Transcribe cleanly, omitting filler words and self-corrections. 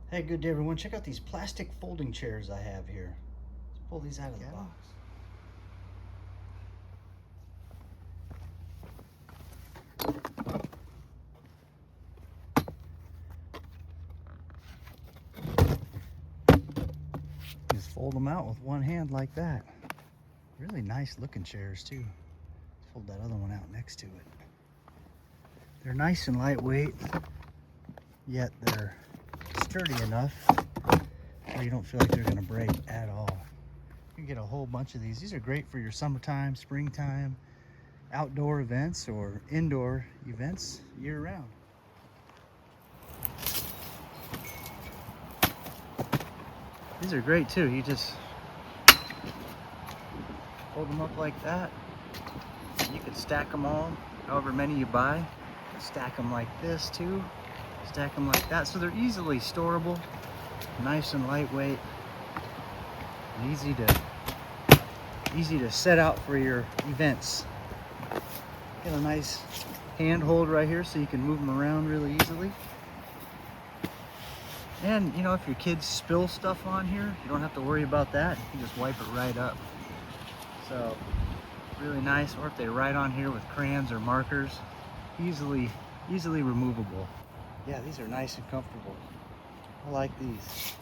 Hey, good day everyone. Check out these plastic folding chairs I have here. Let's pull these out of the box. Just fold them out with one hand like that. Really nice looking chairs too. Let's fold that other one out next to it. They're nice and lightweight, yet they're sturdy enough where you don't feel like they're gonna break at all. You can get a whole bunch of these. These are great for your summertime, springtime, outdoor events or indoor events year round. These are great too. You just fold them up like that. You can stack them all, however many you buy. Stack them like this too. Stack them like that. So they're easily storable, nice and lightweight, and easy to set out for your events. Get a nice handhold right here so you can move them around really easily. And you know, if your kids spill stuff on here, you don't have to worry about that. You can just wipe it right up. So really nice. Or if they write on here with crayons or markers, easily removable. Yeah, these are nice and comfortable. I like these.